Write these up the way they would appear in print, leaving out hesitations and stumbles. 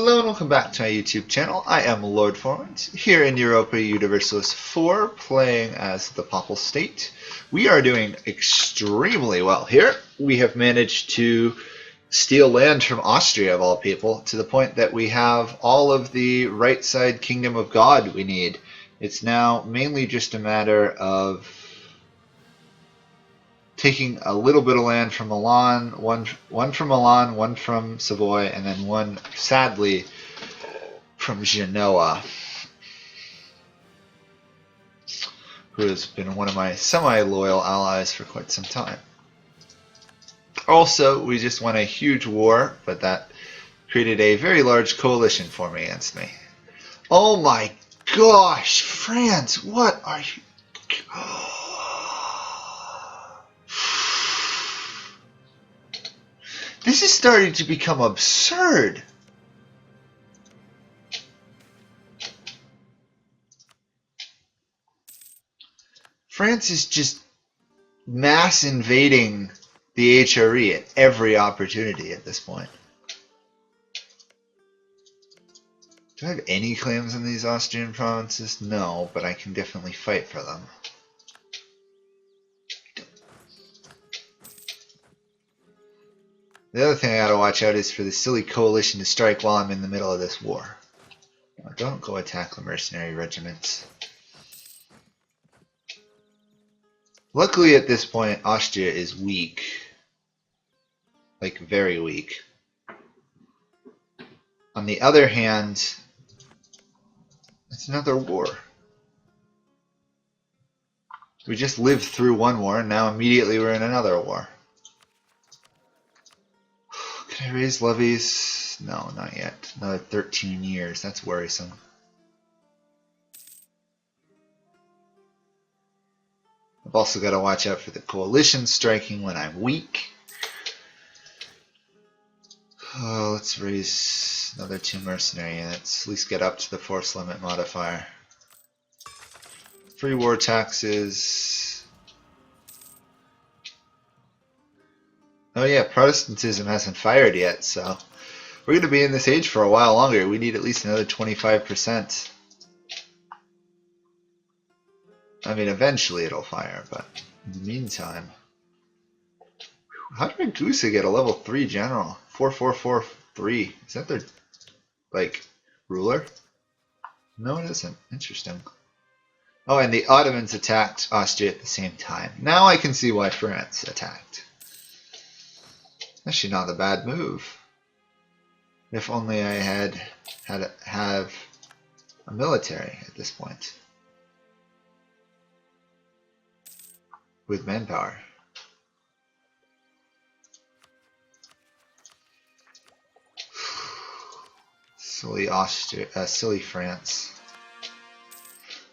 Hello and welcome back to my YouTube channel. I am Lord Forwind, here in Europa Universalis 4, playing as the Papal State. We are doing extremely well here. We have managed to steal land from Austria, of all people, to the point that we have all of the right side Kingdom of God we need. It's now mainly just a matter of taking a little bit of land from Milan, one from Milan, one from Savoy, and then one, sadly, from Genoa, who has been one of my semi-loyal allies for quite some time. Also, we just won a huge war, but that created a very large coalition forming against me. Oh my gosh, France, what are you... This is starting to become absurd. France is just mass invading the HRE at every opportunity at this point. Do I have any claims in these Austrian provinces? No, but I can definitely fight for them. The other thing I gotta watch out is for the silly coalition to strike while I'm in the middle of this war. Now, don't go attack the mercenary regiments. Luckily at this point, Austria is weak. Like, very weak. On the other hand, it's another war. We just lived through one war, and now immediately we're in another war. Can I raise levies? No, not yet. Another 13 years. That's worrisome. I've also got to watch out for the coalition striking when I'm weak. Oh, let's raise another 2 mercenary units. At least get up to the force limit modifier. Free war taxes. Oh yeah, Protestantism hasn't fired yet, so we're going to be in this age for a while longer. We need at least another 25%. I mean, eventually it'll fire, but in the meantime... How did Ragusa get a level 3 general? 4443. Is that their, like, ruler? No, it isn't. Interesting. Oh, and the Ottomans attacked Austria at the same time. Now I can see why France attacked. Actually not a bad move. If only I had have a military at this point. With manpower. Silly Austria, silly France.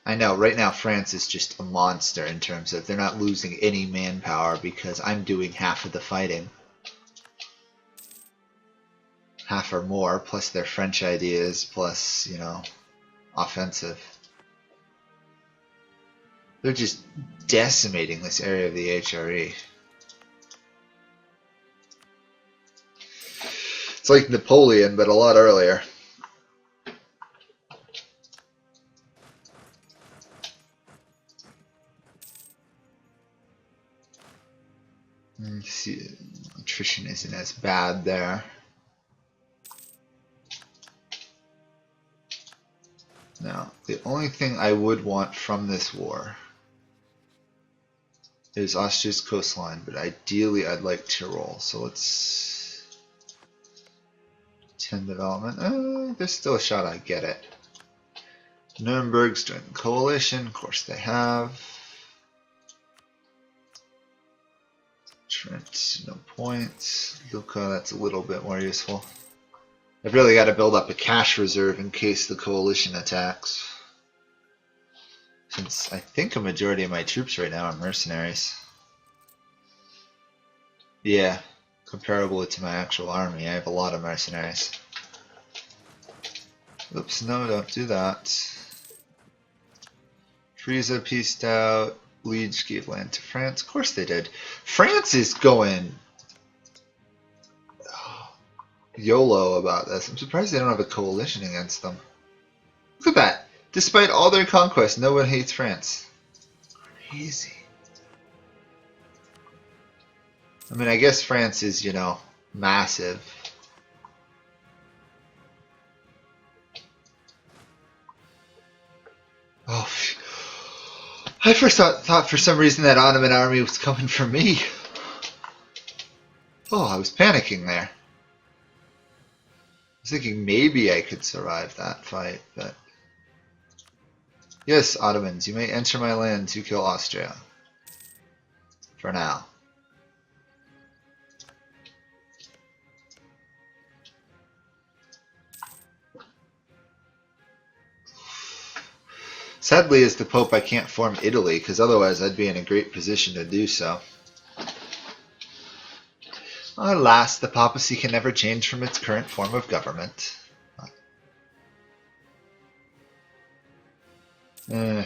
I know, right now France is just a monster in terms of they're not losing any manpower because I'm doing half of the fighting. Half or more, plus their French ideas, plus, you know, offensive. They're just decimating this area of the HRE. It's like Napoleon, but a lot earlier. See, attrition isn't as bad there. Now, the only thing I would want from this war is Austria's coastline, but ideally I'd like Tyrol. So let's 10 development. There's still a shot I get it. Nuremberg's joined the coalition, of course they have. Trent, no points. Lucca, that's a little bit more useful. I've really got to build up a cash reserve in case the coalition attacks. Since I think a majority of my troops right now are mercenaries. Yeah, comparable to my actual army, I have a lot of mercenaries. Oops, no, don't do that. Frisa pieced out. Liege gave land to France. Of course they did. France is going... YOLO about this. I'm surprised they don't have a coalition against them. Look at that. Despite all their conquests, no one hates France. Crazy. I mean, I guess France is, you know, massive. Oh, I first thought for some reason that Ottoman army was coming for me. Oh, I was panicking there. I was thinking maybe I could survive that fight, but... Yes, Ottomans, you may enter my land to kill Austria. For now. Sadly, as the Pope, I can't form Italy, because otherwise I'd be in a great position to do so. Alas, the papacy can never change from its current form of government.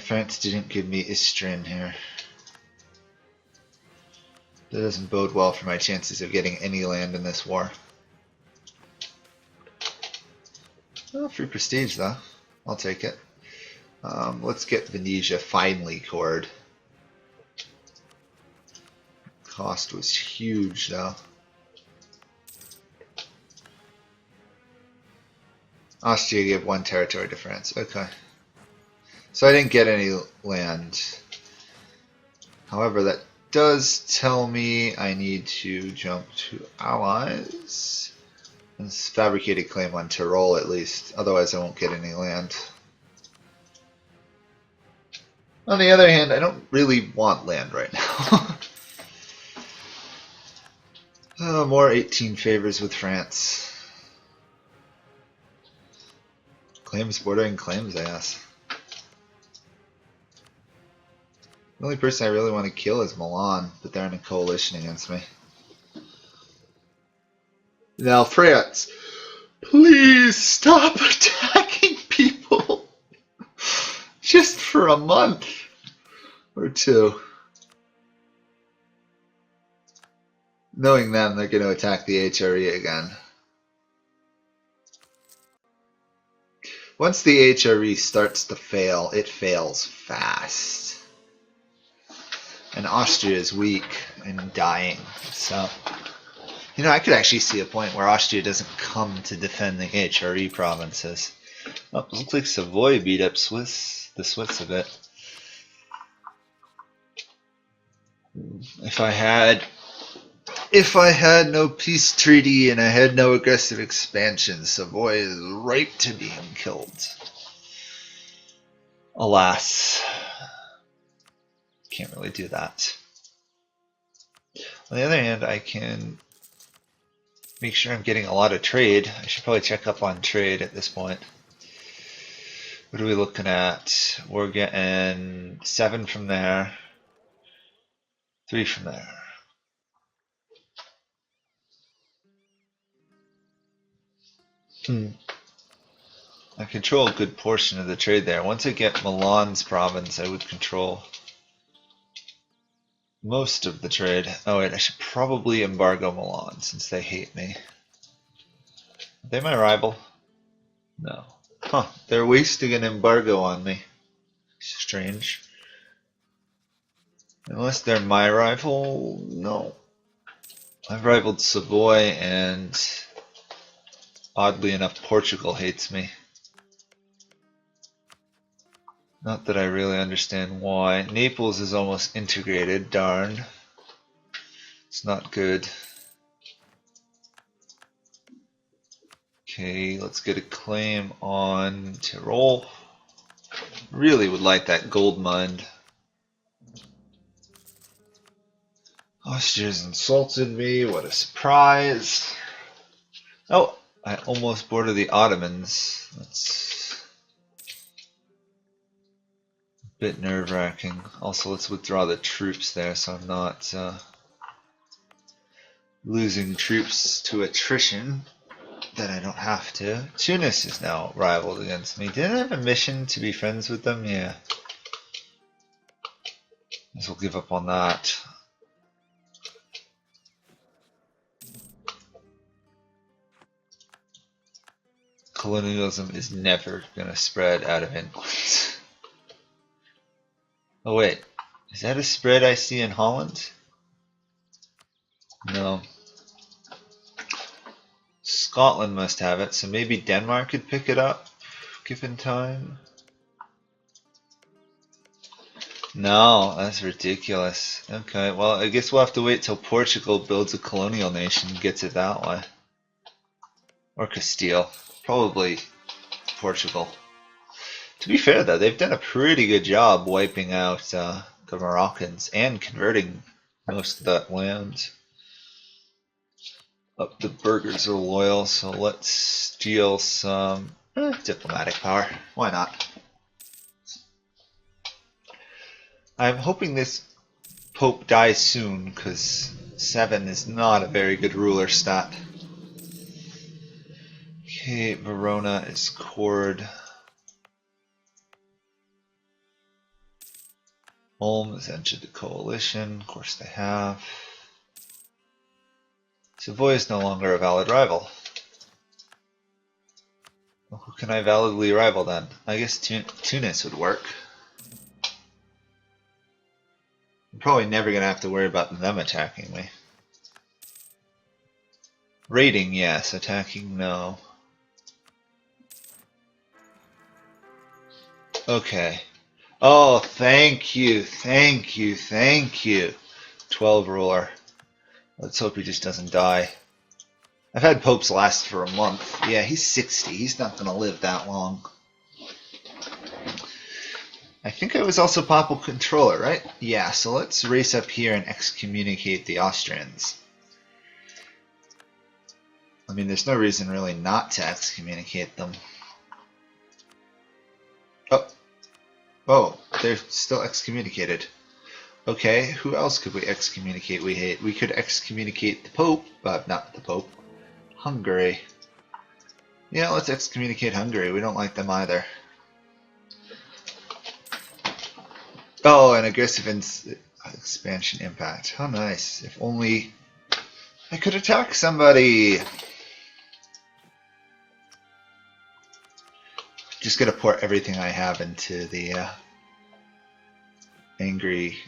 France didn't give me Istrin here. That doesn't bode well for my chances of getting any land in this war. Oh, free prestige though. I'll take it. Let's get Venetia finally cored. Cost was huge though. Austria gave 1 territory to France. Okay. So I didn't get any land. However, that does tell me I need to jump to allies and fabricate a claim on Tyrol at least. Otherwise I won't get any land. On the other hand, I don't really want land right now. More 18 favors with France. Claims bordering claims, I guess. The only person I really want to kill is Milan, but they're in a coalition against me. Now, France, please stop attacking people. Just for a month or two. Knowing them, they're going to attack the HRE again. Once the HRE starts to fail, it fails fast. And Austria is weak and dying. So, you know, I could actually see a point where Austria doesn't come to defend the HRE provinces. Oh, it looks like Savoy beat up the Swiss a bit. If I had no peace treaty and I had no aggressive expansion, Savoy is ripe to being killed. Alas, can't really do that. On the other hand, I can make sure I'm getting a lot of trade. I should probably check up on trade at this point. What are we looking at? We're getting 7 from there, 3 from there. I control a good portion of the trade there. Once I get Milan's province, I would control most of the trade. Oh wait, I should probably embargo Milan since they hate me. Are they my rival? No. Huh, they're wasting an embargo on me. Strange. Unless they're my rival, no. I've rivaled Savoy and oddly enough Portugal hates me. Not that I really understand why. Naples is almost integrated, darn. It's not good. Okay, let's get a claim on Tyrol. Really would like that gold mine. Austria's insulted me, what a surprise. Oh, I almost boarded the Ottomans. That's a bit nerve-wracking. Also, let's withdraw the troops there so I'm not losing troops to attrition that I don't have to. Tunis is now rivaled against me. Didn't I have a mission to be friends with them? Yeah. Guess we'll give up on that. colonialism is never going to spread out of England. Oh wait, is that a spread I see in Holland? No. Scotland must have it, so maybe Denmark could pick it up, given time. No, that's ridiculous. Okay, well, I guess we'll have to wait till Portugal builds a colonial nation and gets it that way. Or Castile. Probably Portugal. To be fair, though, they've done a pretty good job wiping out the Moroccans and converting most of that land. The burghers are loyal, so let's steal some diplomatic power. Why not? I'm hoping this Pope dies soon, because 7 is not a very good ruler stat. Okay, Verona is cored. Ulm has entered the coalition. Of course they have. Savoy is no longer a valid rival. Well, who can I validly rival then? I guess Tunis would work. I'm probably never going to have to worry about them attacking me. Raiding, yes. Attacking, no. Okay. Oh, thank you, thank you, thank you. 12 ruler. Let's hope he just doesn't die. I've had popes last for a month. Yeah, he's 60. He's not going to live that long. I think I was also papal controller, right? Yeah, so let's race up here and excommunicate the Austrians. I mean, there's no reason really not to excommunicate them. Oh, they're still excommunicated. Okay, who else could we excommunicate we hate? We could excommunicate the Pope, but not the Pope. Hungary. Yeah, let's excommunicate Hungary. We don't like them either. Oh, an aggressive expansion impact. How nice. If only I could attack somebody. Just gonna pour everything I have into the angry,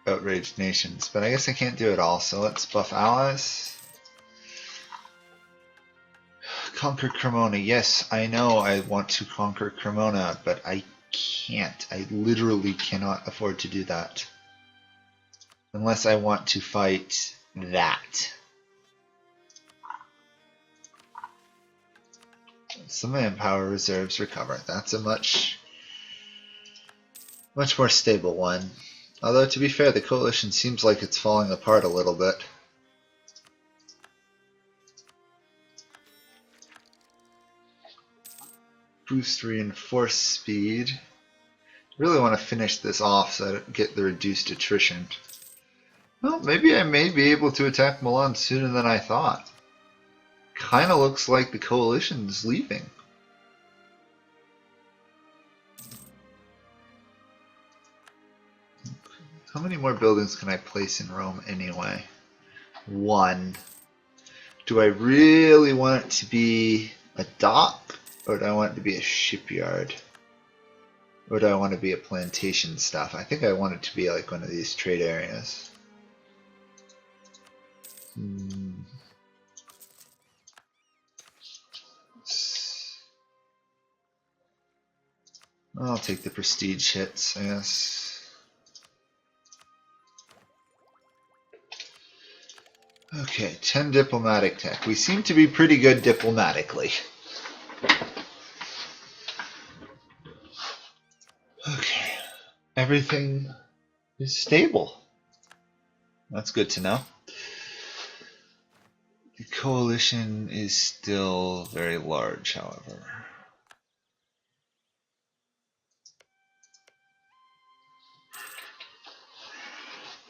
outraged nations. But I guess I can't do it all, so let's buff allies. Conquer Cremona. Yes, I know I want to conquer Cremona, but I can't. I literally cannot afford to do that. Unless I want to fight that. Some manpower reserves recover. That's a much more stable one. Although, to be fair, the coalition seems like it's falling apart a little bit. Boost reinforce speed. Really want to finish this off so I don't get the reduced attrition. Well, maybe I may be able to attack Milan sooner than I thought. Kinda looks like the coalition's leaving. How many more buildings can I place in Rome anyway? 1. Do I really want it to be a dock? Or do I want it to be a shipyard? Or do I want it to be a plantation stuff? I think I want it to be like one of these trade areas. I'll take the prestige hits, I guess. Okay, 10 diplomatic tech. We seem to be pretty good diplomatically. Okay, everything is stable. That's good to know. The coalition is still very large, however.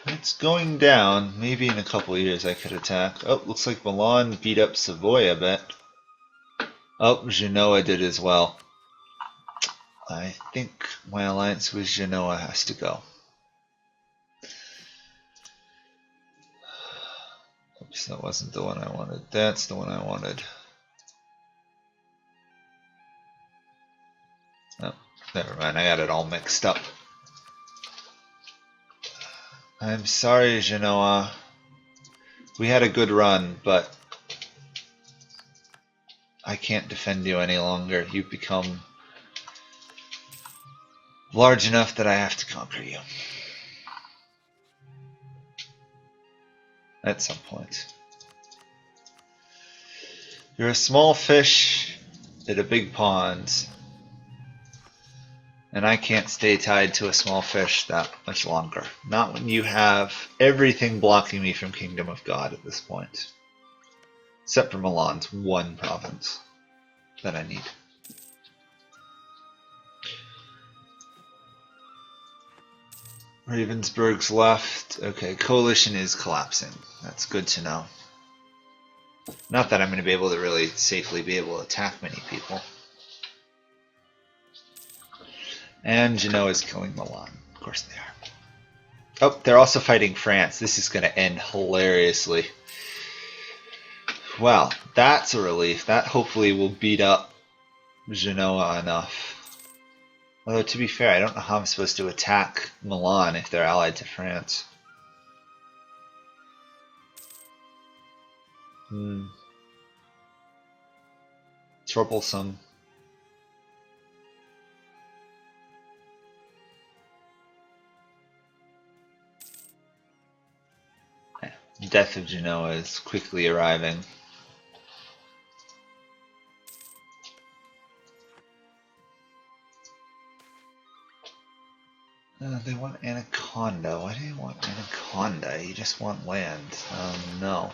It's going down. Maybe in a couple of years I could attack. Oh, looks like Milan beat up Savoy a bit. Oh, Genoa did as well. I think my alliance with Genoa has to go. Oops, that wasn't the one I wanted. That's the one I wanted. Oh, never mind, I got it all mixed up. I'm sorry, Genoa. We had a good run, but I can't defend you any longer. You've become large enough that I have to conquer you. At some point. You're a small fish in a big pond, and I can't stay tied to a small fish that much longer. Not when you have everything blocking me from Kingdom of God at this point. Except for Milan's one province that I need. Ravensburg's left. Okay, coalition is collapsing. That's good to know. Not that I'm going to be able to really safely be able to attack many people. And Genoa is killing Milan. Of course they are. Oh, they're also fighting France. This is going to end hilariously. Well, that's a relief. That hopefully will beat up Genoa enough. Although, to be fair, I don't know how I'm supposed to attack Milan if they're allied to France. Troublesome. Death of Genoa is quickly arriving. They want Anaconda. Why do you want Anaconda? You just want land. No.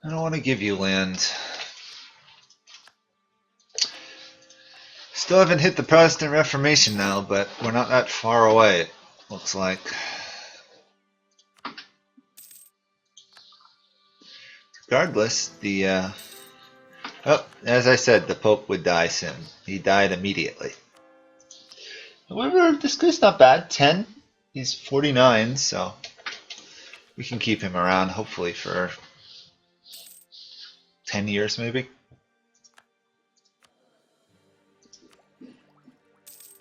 I don't want to give you land. Still haven't hit the Protestant Reformation now, but we're not that far away, it looks like. Regardless, the oh, as I said, the Pope would die soon. He died immediately. However, this guy's not bad. 10. He's 49, so we can keep him around, hopefully, for 10 years, maybe.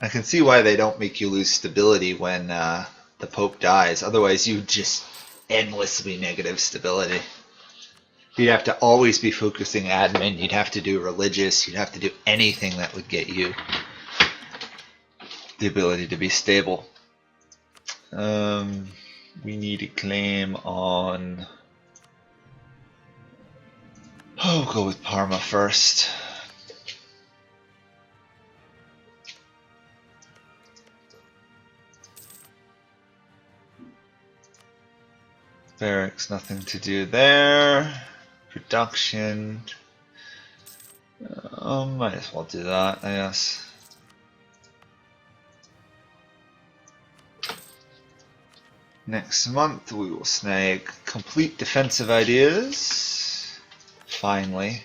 I can see why they don't make you lose stability when the Pope dies. Otherwise, you just endlessly negative stability. You'd have to always be focusing admin. You'd have to do religious. You'd have to do anything that would get you the ability to be stable. We need a claim on... Oh, go with Parma first. Barracks, nothing to do there. Production. Might as well do that, I guess. Next month we will snag complete defensive ideas. Finally.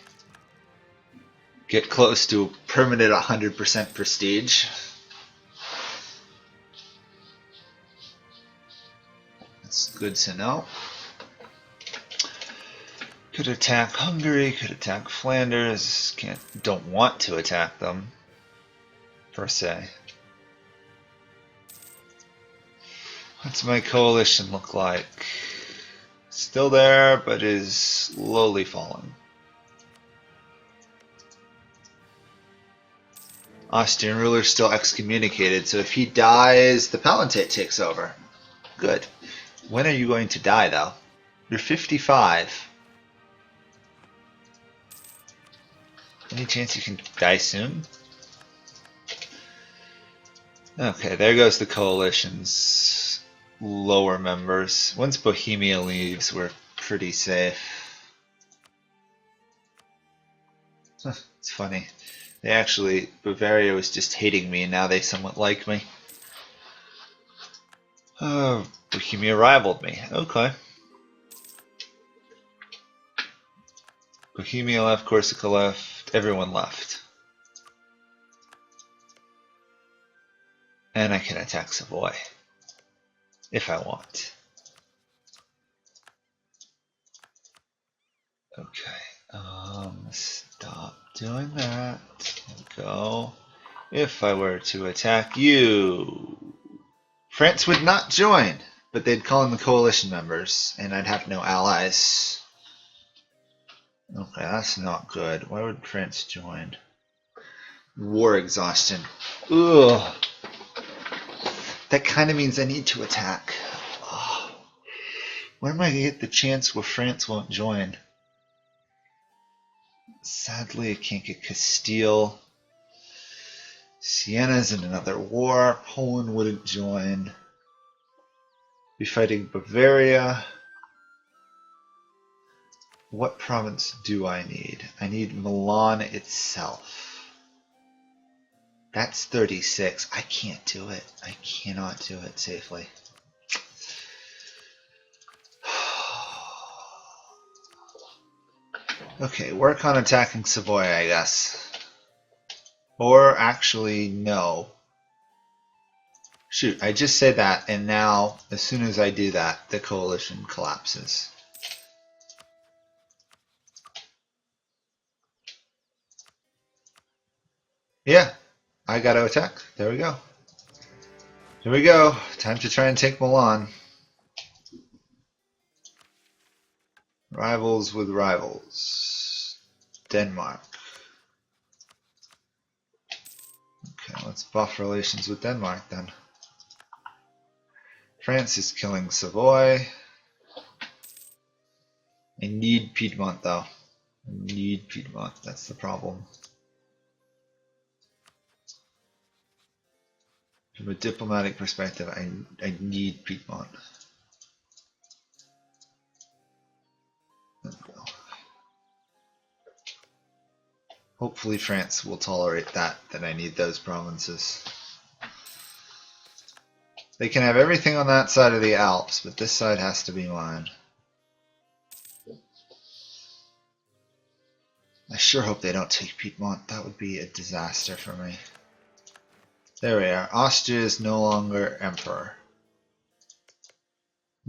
Get close to permanent 100% prestige. That's good to know. Could attack Hungary, could attack Flanders. Don't want to attack them, per se. What's my coalition look like? Still there, but is slowly falling. Austrian ruler still excommunicated, so if he dies, the Palatinate takes over. Good. When are you going to die, though? You're 55. Any chance you can die soon? Okay, there goes the coalition's lower members. Once Bohemia leaves, we're pretty safe. Huh, it's funny. They actually, Bavaria was just hating me, and now they somewhat like me. Oh, Bohemia rivaled me. Okay. Bohemia left, Corsica left, everyone left. And I can attack Savoy. If I want. Okay. Stop doing that. go. If I were to attack you, France would not join, but they'd call in the coalition members, and I'd have no allies. Okay, that's not good. Why would France join? War exhaustion. Ugh. That kind of means I need to attack. Oh. Where am I going to get the chance where France won't join? Sadly, I can't get Castile. Siena's in another war. Poland wouldn't join. Be fighting Bavaria. What province do I need? I need Milan itself. That's 36. I can't do it. I cannot do it safely. Okay, work on attacking Savoy, I guess. Or actually, no. Shoot, I just said that, and now, as soon as I do that, the coalition collapses. Yeah, I gotta attack. There we go. Here we go. Time to try and take Milan. Rivals with rivals. Denmark. Okay, let's buff relations with Denmark then. France is killing Savoy. I need Piedmont though. I need Piedmont, that's the problem. From a diplomatic perspective, I need Piedmont. Hopefully France will tolerate that I need those provinces. They can have everything on that side of the Alps, but this side has to be mine. I sure hope they don't take Piedmont. That would be a disaster for me. There we are. Austria is no longer emperor.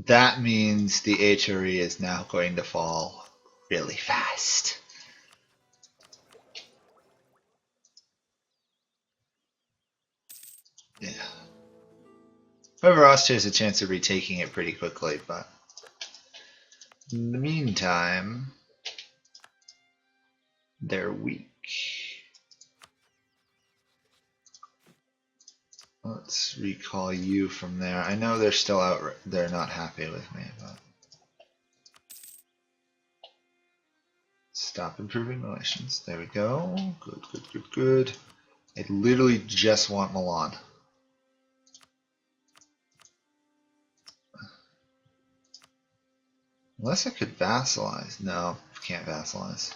That means the HRE is now going to fall really fast. Yeah. However, Austria has a chance of retaking it pretty quickly, but in the meantime, they're weak. Let's recall you from there. I know they're still out, they're not happy with me, but stop improving relations. There we go. Good, good, good, good. I literally just want Milan. Unless I could vassalize. No, can't vassalize.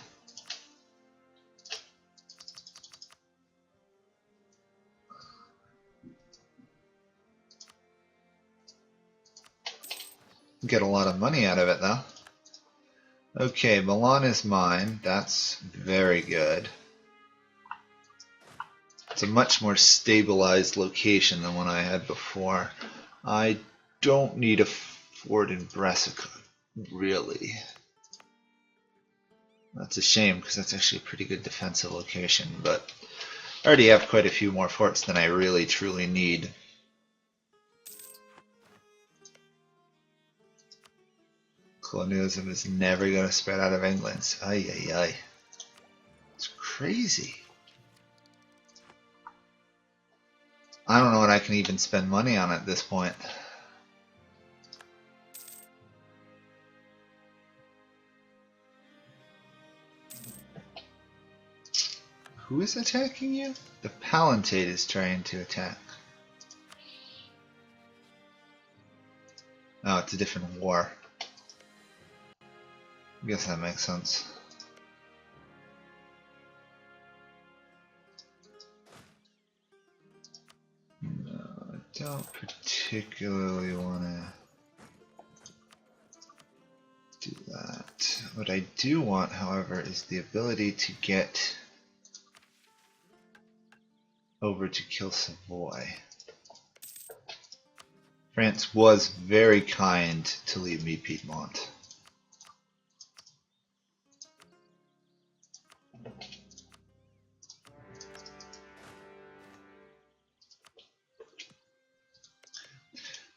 Get a lot of money out of it though. Okay, Milan is mine. That's very good. It's a much more stabilized location than one I had before. I don't need a fort in Brescia, really. That's a shame because that's actually a pretty good defensive location, but I already have quite a few more forts than I really truly need. Colonialism is never going to spread out of England. Ay, ay, ay. It's crazy. I don't know what I can even spend money on at this point. Who is attacking you? The Palatinate is trying to attack. Oh, it's a different war. I guess that makes sense. No, I don't particularly want to do that. What I do want, however, is the ability to get over to kill Savoy. France was very kind to leave me Piedmont.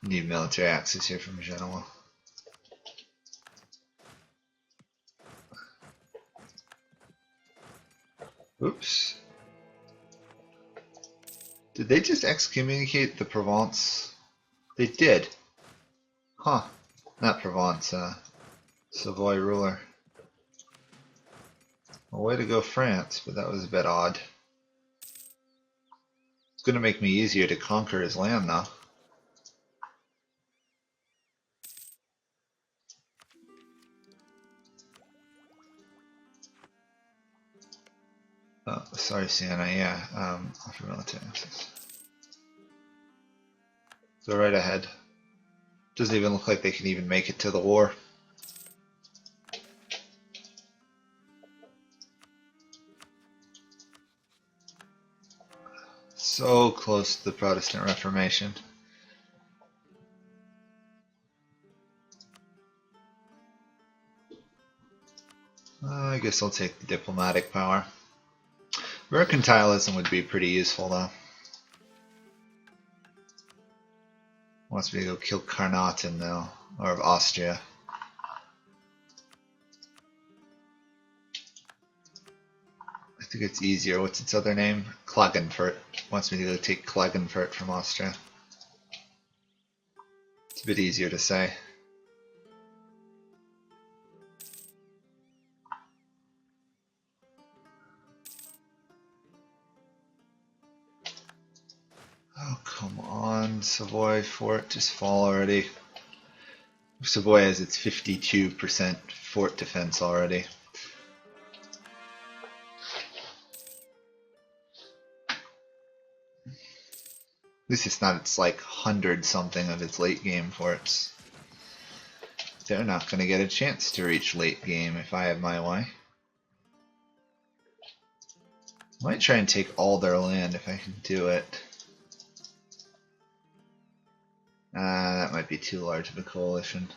Need military access here from Genoa. Oops. Did they just excommunicate the Provence? They did. Huh. Not Provence, Savoy ruler. Well, way to go, France, but that was a bit odd. It's gonna make me easier to conquer his land now. Oh, sorry, Sienna, yeah, offer military access. Go right ahead. Doesn't even look like they can even make it to the war. So close to the Protestant Reformation. I guess I'll take the diplomatic power. Mercantilism would be pretty useful, though. Wants me to go kill Carnarvon now, or of Austria. I think it's easier. What's its other name? Klagenfurt. Wants me to go take Klagenfurt from Austria. It's a bit easier to say. Oh, come on, Savoy fort, just fall already. Savoy has its 52% fort defense already. At least it's not its like 100 something of its late game forts. They're not going to get a chance to reach late game if I have my way. Might try and take all their land if I can do it. That might be too large of a coalition.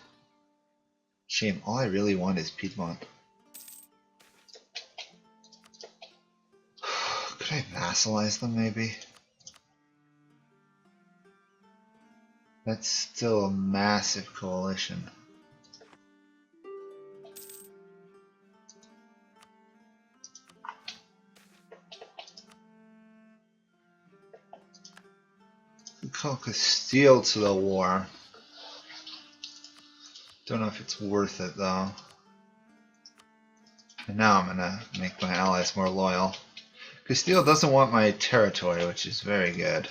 Shame, all I really want is Piedmont. Could I vassalize them maybe? That's still a massive coalition. Call Castile to the war. Don't know if it's worth it though. And now I'm gonna make my allies more loyal. Castile doesn't want my territory, which is very good.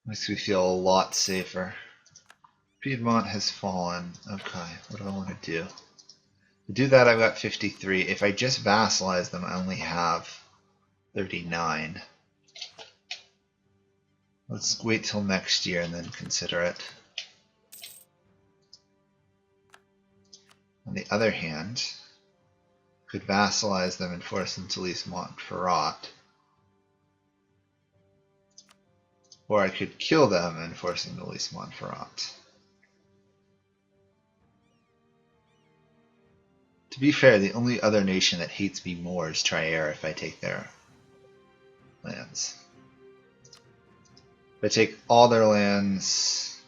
Makes me feel a lot safer. Piedmont has fallen. Okay, what do I want to do? To do that, I've got 53. If I just vassalize them, I only have 39. Let's wait till next year and then consider it. On the other hand, could vassalize them and force them to lease Montferrat. Or I could kill them and force them to lease Montferrat. To be fair, the only other nation that hates me more is Trier if I take their lands. If I take all their lands,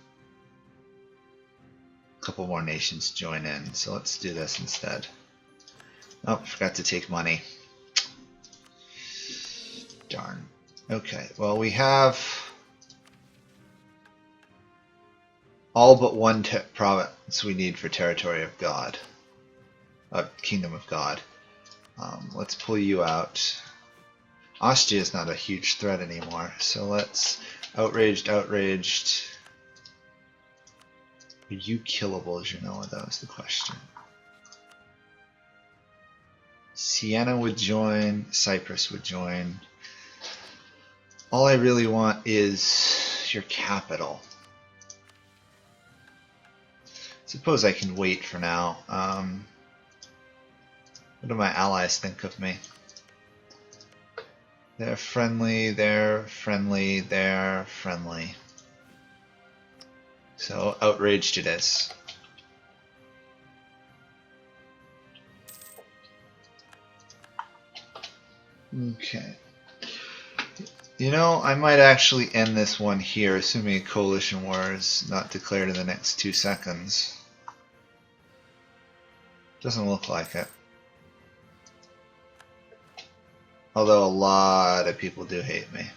a couple more nations join in, so let's do this instead. Oh, forgot to take money. Darn. Okay, well we have all but one province we need for Territory of God. Kingdom of God. Let's pull you out. Austria is not a huge threat anymore, so let's... Outraged. Are you killable, Genoa? That was the question. Siena would join, Cyprus would join. All I really want is your capital. Suppose I can wait for now. What do my allies think of me? They're friendly, they're friendly, they're friendly. So, outraged it is. Okay. You know, I might actually end this one here, assuming a coalition war is not declared in the next 2 seconds. Doesn't look like it. Although a lot of people do hate me.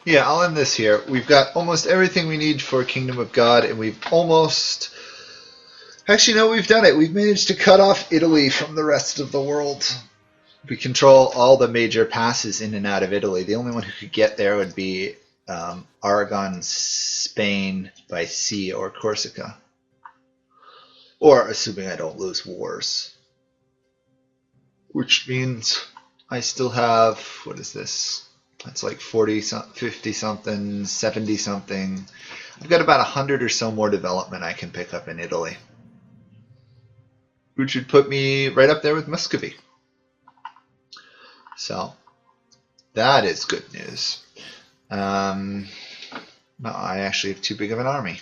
Yeah, I'll end this here. We've got almost everything we need for Kingdom of God, and we've almost... Actually, no, we've done it. We've managed to cut off Italy from the rest of the world. We control all the major passes in and out of Italy. The only one who could get there would be Aragon, Spain by sea, or Corsica. Or assuming I don't lose wars. Which means I still have, what is this? That's like 40, 50 something, 70 something. I've got about 100 or so more development I can pick up in Italy. Which would put me right up there with Muscovy. So, that is good news. No, I actually have too big of an army.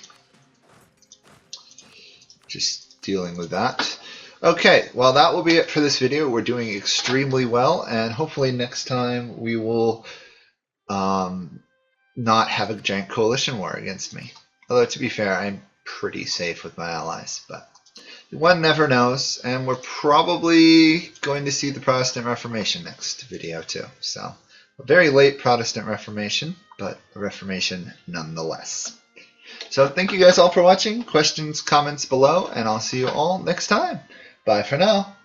Just dealing with that. Okay, well that will be it for this video. We're doing extremely well, and hopefully next time we will not have a giant coalition war against me. Although to be fair, I'm pretty safe with my allies, but one never knows, and we're probably going to see the Protestant Reformation next video too. So, a very late Protestant Reformation, but a Reformation nonetheless. So thank you guys all for watching. Questions, comments below, and I'll see you all next time. Bye for now.